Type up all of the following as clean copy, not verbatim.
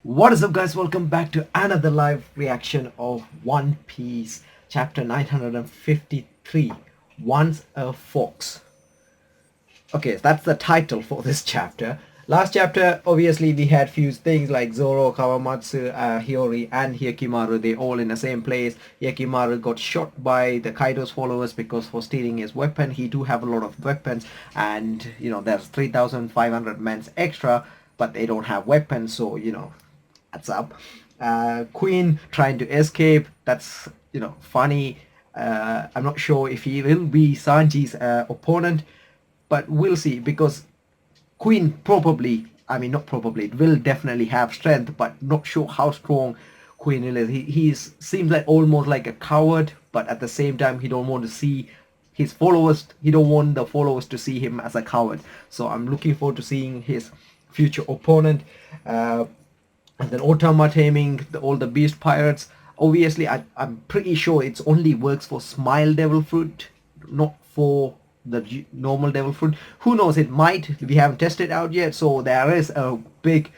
What is up, guys? Welcome back to another live reaction of One Piece chapter 953, Once a Fox. Okay, that's the title for this chapter. Last chapter, obviously, we had few things like Zoro, Kawamatsu, Hiyori, and Hyakkimaru. They all in the same place. Hyakkimaru got shot by the Kaido's followers because for stealing his weapon. He do have a lot of weapons, and there's 3,500 men extra, but they don't have weapons, so that's up. Queen trying to escape. That's funny. I'm not sure if he will be Sanji's opponent, but we'll see, because Queen probably, I mean not probably, it will definitely have strength, but not sure how strong Queen is. He seems like almost like a coward, but at the same time he don't want to see his followers. He don't want the followers to see him as a coward. So I'm looking forward to seeing his future opponent. And then Otama taming all the beast pirates. Obviously, I'm pretty sure it only works for Smile Devil Fruit, not for the normal Devil Fruit. Who knows? It might. We haven't tested it out yet, so there is a big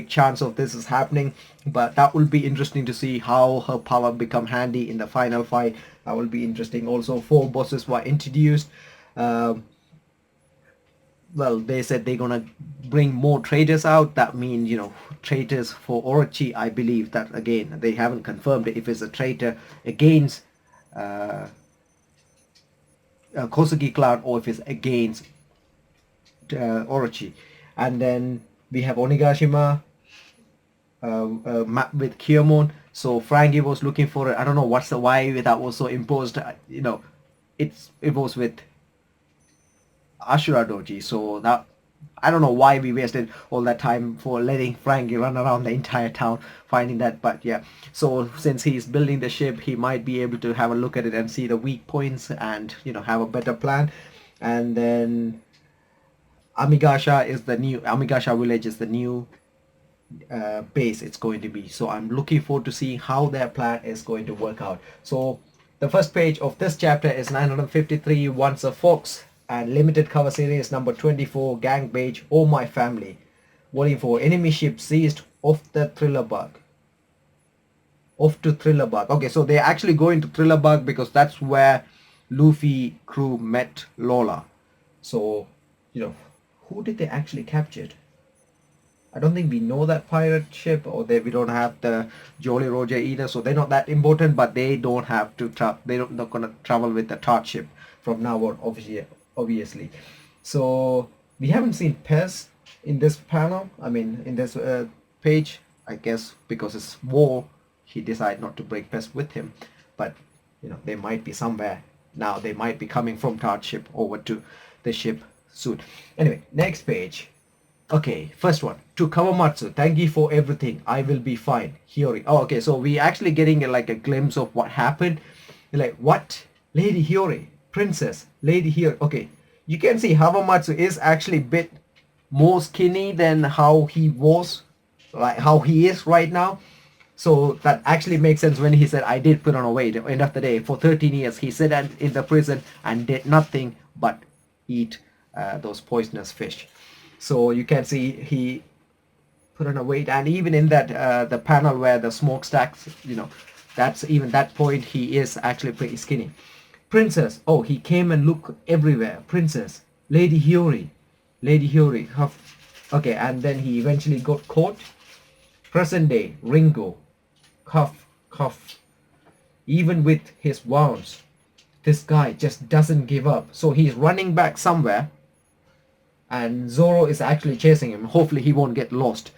chance of this is happening. But that will be interesting to see how her power become handy in the final fight. That will be interesting. Also, 4 bosses were introduced. Well, they said they're gonna bring more traders out. That means traitors for Orochi. I believe that, again, they haven't confirmed it if it's a traitor against Kosugi clan or if it's against Orochi. And then we have Onigashima map with Kyomon. So Frankie was looking for it. I don't know why that was so imposed. It was with Ashura Doji, so that I don't know why we wasted all that time for letting Frankie run around the entire town finding that. But yeah, so since he's building the ship, he might be able to have a look at it and see the weak points and have a better plan. And then Amigasha village is the new base it's going to be. So I'm looking forward to seeing how their plan is going to work out. So the first page of this chapter is 953, Once a Fox, and limited cover series number 24, Gang Page, Oh My Family. Volume 4, enemy ship seized off the Thriller Bug. Off to Thriller Bug. Okay, so they're actually going to Thriller Bug because that's where Luffy crew met Lola. So, who did they actually capture? I don't think we know that pirate ship, or we don't have the Jolly Roger either, so they're not that important. But they don't have to they're not gonna travel with the Tart ship from now on, obviously. So we haven't seen Pez in this panel. I mean, in this page, I guess because it's war, he decided not to bring Pez with him. But they might be somewhere now. They might be coming from Tart ship over to the ship soon. Anyway, next page. Okay, first one. To Kawamatsu, thank you for everything. I will be fine. Hiyori. Oh, okay, so we actually getting like a glimpse of what happened. Like, what? Lady Hiyori. Princess. Lady Hiyori. Okay, you can see Kawamatsu is actually a bit more skinny than how he was, like how he is right now. So that actually makes sense when he said, I did put on a weight. At the end of the day, for 13 years, he sat in the prison and did nothing but eat those poisonous fish. So you can see he put on a weight, and even in that the panel where the smokestacks, that's even that point he is actually pretty skinny. Princess, oh, he came and looked everywhere. Princess, Lady Hiyori, huff. Okay, and then he eventually got caught. Present day, Ringo, cuff. Even with his wounds, this guy just doesn't give up. So he's running back somewhere, and Zoro is actually chasing him. Hopefully he won't get lost.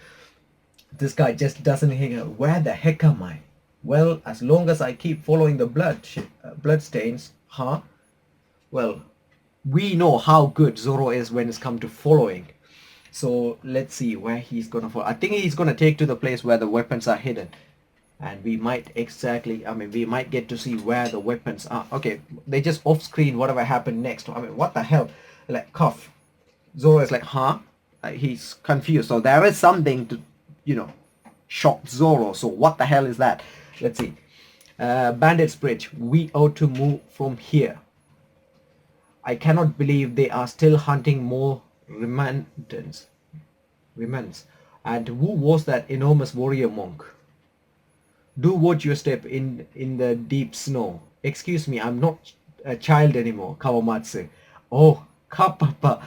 This guy just doesn't hang out. Where the heck am I? Well, as long as I keep following the blood stains, huh? Well, we know how good Zoro is when it's come to following. So let's see where he's gonna follow. I think he's gonna take to the place where the weapons are hidden. And we might we might get to see where the weapons are. Okay, they just off screen whatever happened next. I mean, what the hell? Like, cuff. Zoro is like, huh? He's confused. So there is something to, shock Zoro. So what the hell is that? Let's see. Bandits Bridge. We ought to move from here. I cannot believe they are still hunting more remnants. And who was that enormous warrior monk? Do watch your step in the deep snow. Excuse me, I'm not a child anymore, Kawamatsu. Oh, Kapapa.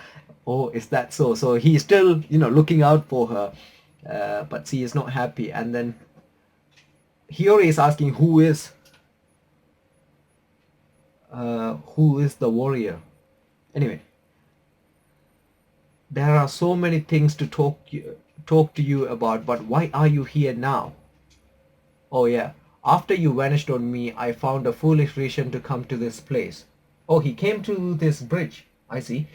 Oh, is that so? So he's still, looking out for her, but she is not happy. And then Hiyori is asking who is the warrior. Anyway, there are so many things to talk to you about, but why are you here now? Oh yeah, after you vanished on me, I found a foolish reason to come to this place. Oh, he came to this bridge. I see.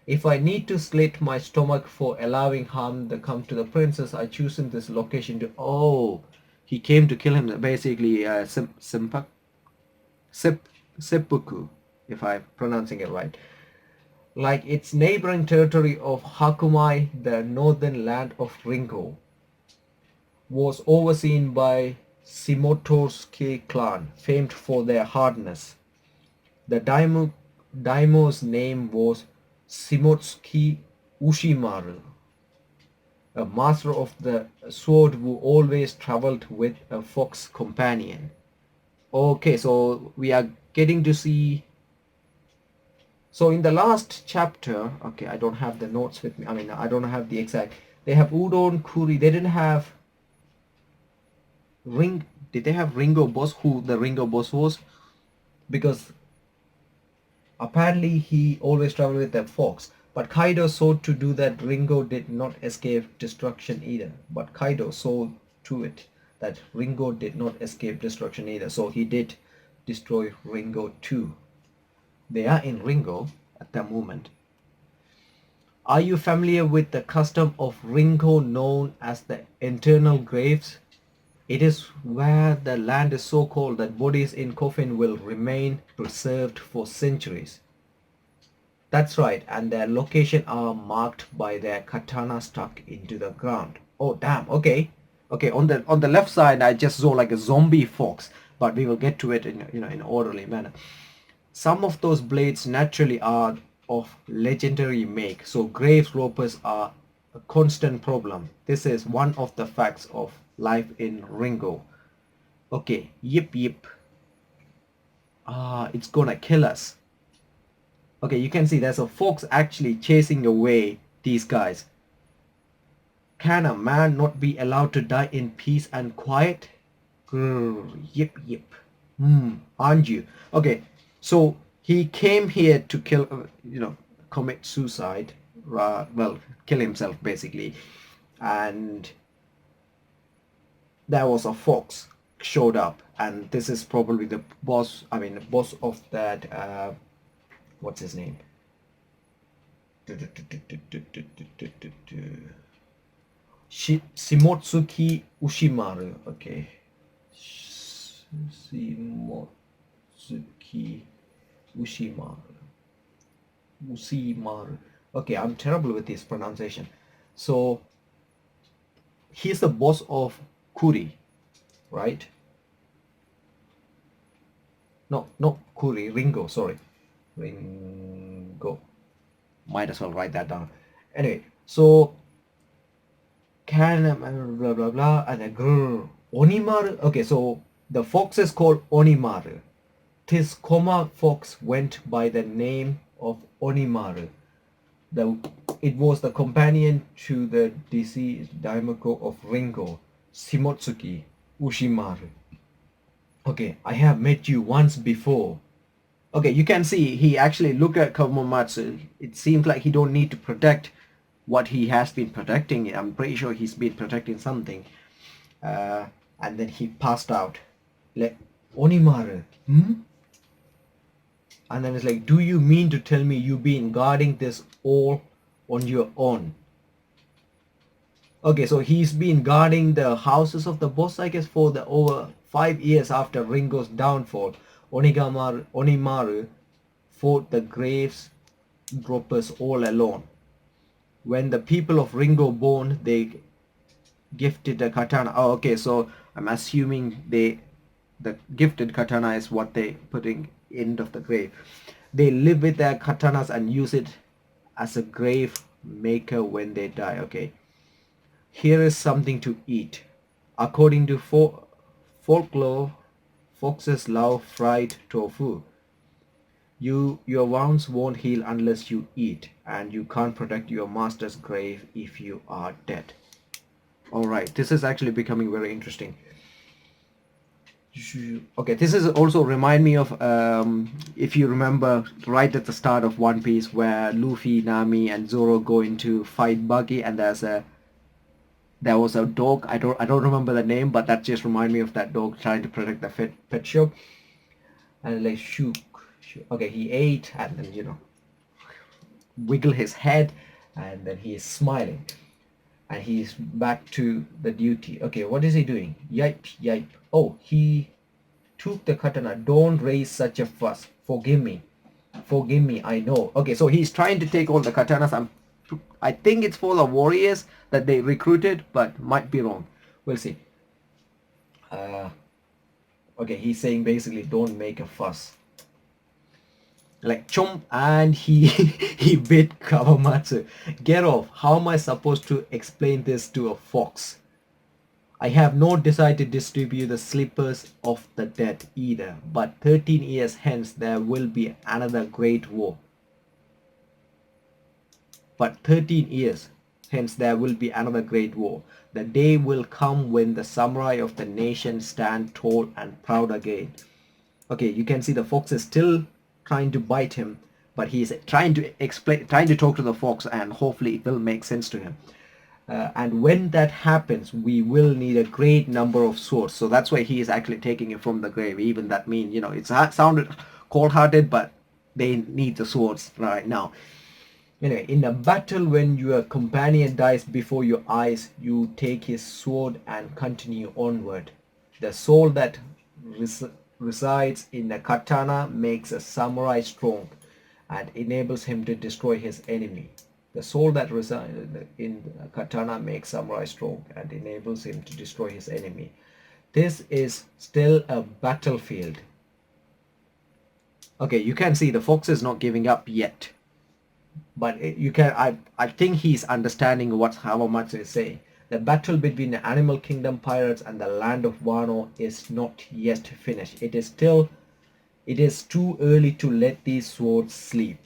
If I need to slit my stomach for allowing harm to come to the princess, I choose in this location to. Oh, he came to kill him. Basically, Sep, seppuku, if I'm pronouncing it right. Like its neighboring territory of Hakumai, the northern land of Ringo, was overseen by Shimotsuki clan, famed for their hardness. The daimo's name was Shimotsuki Ushimaru, a master of the sword who always traveled with a fox companion. Okay, so we are getting to see. So in the last chapter, okay, I don't have the notes with me. I mean, I don't have the exact. They have udon kuri. They didn't have ring. Did they have Ringo boss? Who the Ringo boss was? Because apparently he always traveled with a fox. But Kaido saw to do that Ringo did not escape destruction either. But Kaido saw to it that Ringo did not escape destruction either. So he did destroy Ringo too. They are in Ringo at the moment. Are you familiar with the custom of Ringo known as the internal graves? It is where the land is so cold that bodies in coffin will remain preserved for centuries. That's right, and their location are marked by their katana stuck into the ground. Oh damn, okay. Okay, on the left side I just saw like a zombie fox, but we will get to it in orderly manner. Some of those blades naturally are of legendary make, so grave robbers are a constant problem. This is one of the facts of life in Ringo. Okay, yip yip. Ah, it's gonna kill us. Okay, you can see there's a fox actually chasing away these guys. Can a man not be allowed to die in peace and quiet? Grr, yip yip. Aren't you? Okay, so he came here to kill, commit suicide. Well, kill himself basically, and there was a fox showed up, and this is probably the boss. I mean, boss of that. What's his name? Shimotsuki Ushimaru. Okay. Shimotsuki Ushimaru. Ushimaru. Okay, I'm terrible with this pronunciation. So he's the boss of Kuri, right? No, not Kuri, Ringo, sorry. Ringo. Might as well write that down. Anyway, so can blah blah blah and a grr. Onimaru. Okay, so the fox is called Onimaru. This Koma fox went by the name of Onimaru. It was the companion to the deceased Daimako of Ringo, Shimotsuki Ushimaru. Okay, I have met you once before. Okay, you can see he actually look at Kawamatsu. It seems like he don't need to protect what he has been protecting. I'm pretty sure he's been protecting something. And then he passed out. Like, Onimaru, hmm? And then it's like, do you mean to tell me you've been guarding this all on your own? Okay, so he's been guarding the houses of the boss, I guess, for the over 5 years after Ringo's downfall. Onimaru fought the graves droppers all alone. When the people of Ringo born, they gifted the katana. Oh, okay, so I'm assuming the gifted katana is what they putting end of the grave. They live with their katanas and use it as a grave maker when they die. Okay, Here is something to eat. According to folklore, foxes love fried tofu. Your wounds won't heal unless you eat, and you can't protect your master's grave if you are dead. All right, this is actually becoming very interesting. Okay, this is also remind me of if you remember right at the start of One Piece where Luffy, Nami, and Zoro go into fight Buggy, and there was a dog. I don't remember the name, but that just remind me of that dog trying to protect the pet shop. And like shook. Okay, he ate and then wiggle his head, and then he is smiling, and he's back to the duty. Okay, what is he doing? Yipe, yipe. Oh, he took the katana. Don't raise such a fuss. Forgive me. Forgive me, I know. Okay, so he's trying to take all the katanas. I think it's for the warriors that they recruited, but might be wrong. We'll see. Uh, okay, he's saying basically don't make a fuss. Like chomp, and he he bit Kawamatsu. Get off. How am I supposed to explain this to a fox? I have no desire to distribute the slippers of the dead either, but 13 years hence there will be another great war. But 13 years hence there will be another great war. The day will come when the samurai of the nation stand tall and proud again. Okay, you can see the fox is still trying to bite him, but he's trying to explain, trying to talk to the fox, and hopefully it will make sense to him. And when that happens, we will need a great number of swords. So that's why he is actually taking it from the grave. Even that mean, it sounded cold-hearted, but they need the swords right now. Anyway, in a battle when your companion dies before your eyes, you take his sword and continue onward. The soul that res- resides in a katana makes a samurai strong and enables him to destroy his enemy. The soul that resides in a katana makes samurai strong and enables him to destroy his enemy. This is still a battlefield. Okay, you can see the fox is not giving up yet. But I think he's understanding what Hamamatsu is saying. The battle between the Animal Kingdom pirates and the land of Wano is not yet finished. It is too early to let these swords sleep.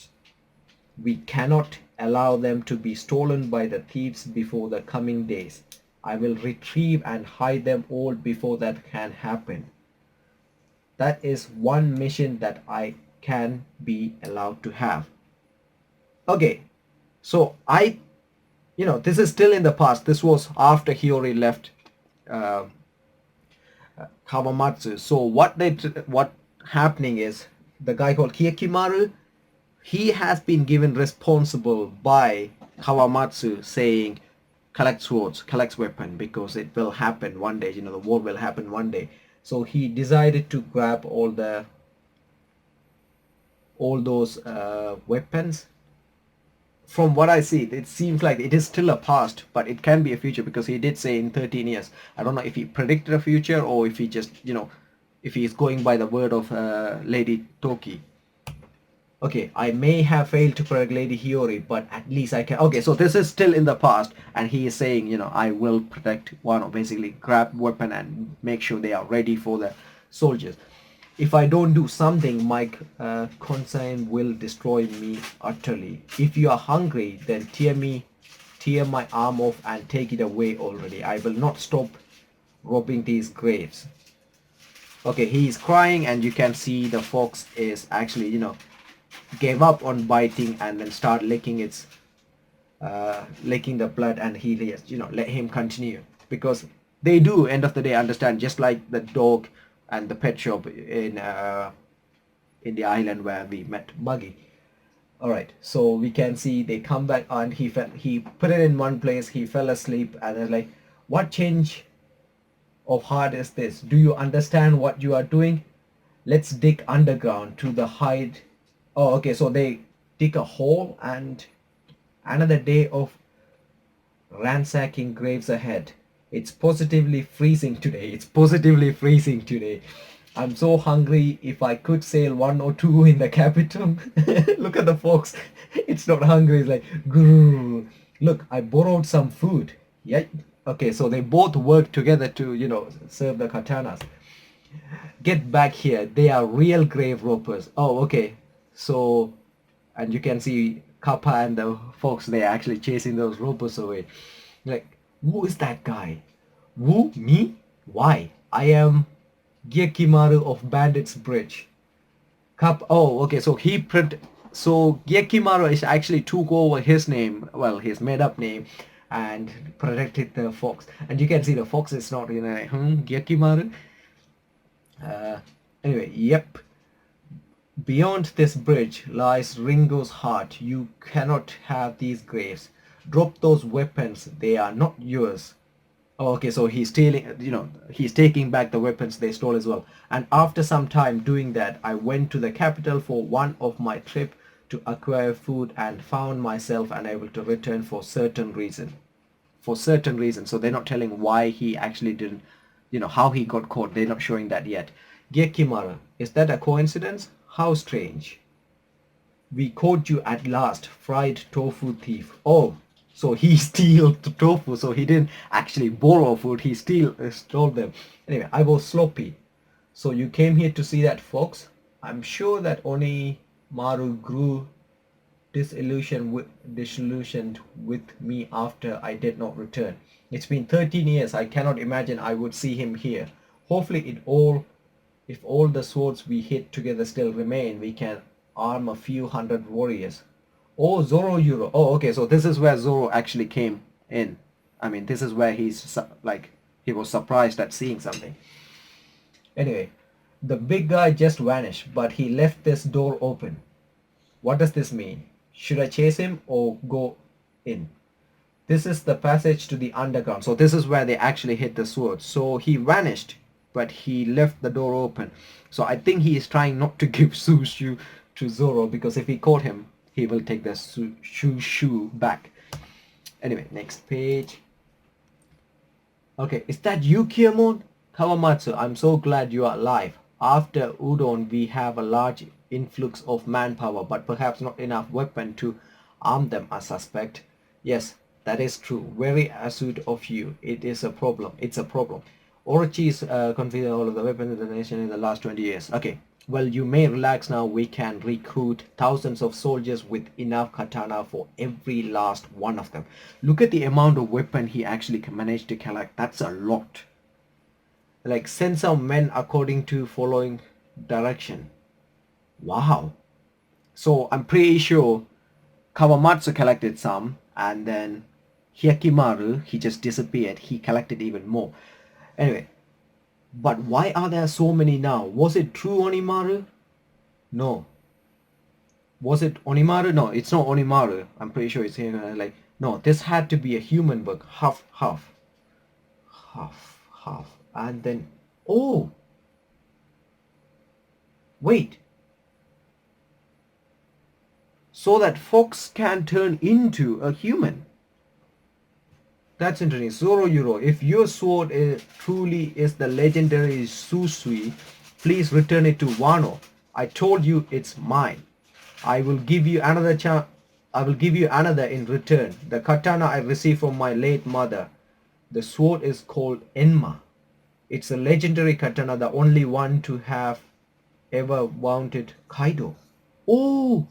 We cannot allow them to be stolen by the thieves before the coming days. I will retrieve and hide them all before that can happen. That is one mission that I can be allowed to have. Okay, so this is still in the past. This was after Hiyori left uh, Kawamatsu. So what happening is the guy called Hiyakimaru, he has been given responsible by Kawamatsu saying collect swords, collect weapon, because it will happen one day. The war will happen one day. So he decided to grab all those weapons. From what I see, it seems like it is still a past, but it can be a future because he did say in 13 years. I don't know if he predicted a future or if he just, if he is going by the word of Lady Toki. Okay, I may have failed to predict Lady Hiyori, but at least I can. Okay, so this is still in the past, and he is saying, I will protect Wano, basically grab weapon and make sure they are ready for the soldiers. If I don't do something, my conscience will destroy me utterly. If you are hungry, then tear my arm off and take it away already. I will not stop robbing these graves. Okay, he is crying, and you can see the fox is actually, gave up on biting and then start licking the blood, and he just, let him continue, because they do end of the day understand, just like the dog and the pet shop in the island where we met Buggy. All right, so we can see they come back, and he put it in one place, he fell asleep, and they're like, what change of heart is this? Do you understand what you are doing? Let's dig underground to the hide. Oh, okay, so they dig a hole, and another day of ransacking graves ahead. It's positively freezing today. It's positively freezing today. I'm so hungry. If I could sail one or two in the capital. Look at the fox. It's not hungry. It's like, grrr. Look, I borrowed some food. Yeah. Okay, so they both work together to, serve the katanas. Get back here. They are real grave robbers. Oh, okay. So, and you can see Kappa and the folks, they are actually chasing those robbers away. Like, who is that guy? Who? Me? Why? I am Gyekimaru of Bandits Bridge. Oh, okay. So So Gyekimaru is actually took over his name, well, his made-up name, and protected the fox. And you can see the fox is not, like, Gyekimaru. Uh, anyway, yep. Beyond this bridge lies Ringo's heart. You cannot have these graves. Drop those weapons. They are not yours. Oh, okay, so he's stealing, he's taking back the weapons they stole as well. And after some time doing that, I went to the capital for one of my trip to acquire food and found myself unable to return for certain reason. For certain reason. So they're not telling why he actually didn't, how he got caught. They're not showing that yet. Gekimara, is that a coincidence? How strange. We caught you at last, fried tofu thief. Oh, so he stole the tofu, so he didn't actually borrow food, he stole them. Anyway, I was sloppy. So you came here to see that fox? I'm sure that Onimaru grew disillusioned with me after I did not return. It's been 13 years. I cannot imagine I would see him here. Hopefully if all the swords we hit together still remain, we can arm a few hundred warriors. Oh, Zoro Euro. Oh, okay. So this is where Zoro actually came in. I mean, this is where like, he was surprised at seeing something. Anyway, the big guy just vanished, but he left this door open. What does this mean? Should I chase him or go in? This is the passage to the underground. So this is where they actually hit the sword. So he vanished, but he left the door open. So I think he is trying not to give Sushu to Zoro, because if he caught him, he will take the shoe back. Anyway, next page. Okay, is that you, Kiyomon? Kawamatsu, I'm so glad you are alive. After Udon, we have a large influx of manpower, but perhaps not enough weapon to arm them, I suspect. Yes, that is true. Very astute of you. It is a problem. It's a problem. Orochi is confiscated all of the weapons of the nation in the last 20 years. Okay, well, you may relax now. We can recruit thousands of soldiers with enough katana for every last one of them. Look at the amount of weapon he actually managed to collect. That's a lot. Like, send some men according to following direction. Wow. So I'm pretty sure Kawamatsu collected some, and then Hyakimaru, he just disappeared. He collected even more. Anyway, but why are there so many now? Was it true Onimaru? No. Was it Onimaru? No, it's not Onimaru. I'm pretty sure it's here. Like, no, this had to be a human book. Half, half. Half, half. And then, oh! Wait. So that fox can turn into a human. That's interesting. Zoro Euro, if your sword truly is the legendary Susui, please return it to Wano. I told you it's mine. I will give you another I will give you another in return. The katana I received from my late mother. The sword is called Enma. It's a legendary katana, the only one to have ever wounded Kaido. Oh,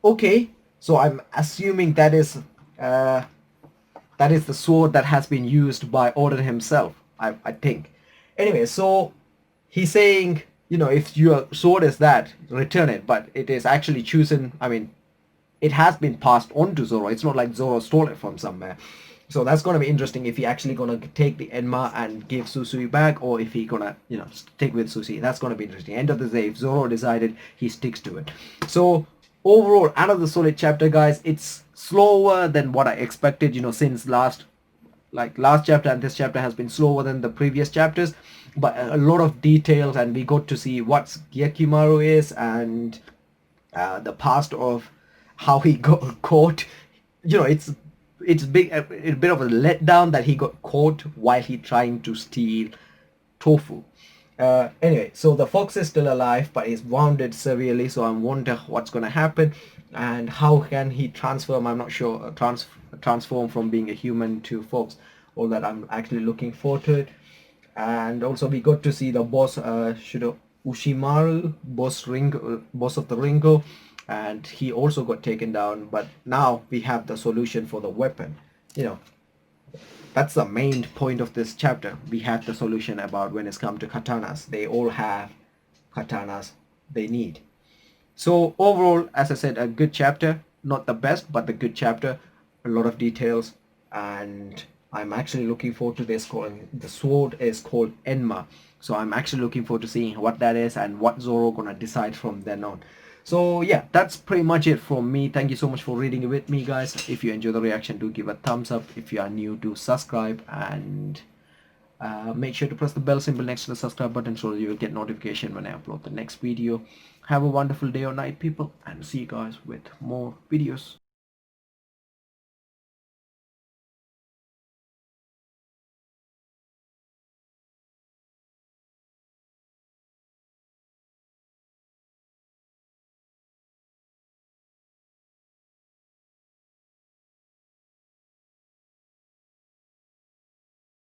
okay. So I'm assuming that is the sword that has been used by Oden himself, I think. Anyway, so he's saying, if your sword is that, return it. But it is actually chosen, I mean, it has been passed on to Zoro. It's not like Zoro stole it from somewhere. So that's going to be interesting if he actually going to take the Enma and give Susui back, or if he going to, stick with Susui. That's going to be interesting. End of the day, if Zoro decided, he sticks to it. So overall, another solid chapter, guys. It's slower than what I expected, since last chapter, and this chapter has been slower than the previous chapters, but a lot of details, and we got to see what Gyakimaru is, and the past of how he got caught. It's a bit of a letdown that he got caught while he trying to steal tofu. Anyway, so the fox is still alive, but he's wounded severely. So I wonder what's gonna happen, and how can he transform? I'm not sure. Transform from being a human to fox. all that. I'm actually looking forward to it. And also we got to see the boss, Ushimaru, boss of the Ringo, and he also got taken down. But now we have the solution for the weapon. You know, that's the main point of this chapter. We have the solution about when it's come to katanas. They all have katanas they need. So overall, as I said, a good chapter. Not the best, but the good chapter. A lot of details, and I'm actually looking forward to this. Calling the sword is called Enma, so I'm actually looking forward to seeing what that is and what Zoro gonna decide from then on. So yeah, that's pretty much it from me. Thank you so much for reading with me, guys. If you enjoy the reaction, do give a thumbs up. If you are new, do subscribe, and make sure to press the bell symbol next to the subscribe button so you will get notification when I upload the next video. Have a wonderful day or night, people, and see you guys with more videos.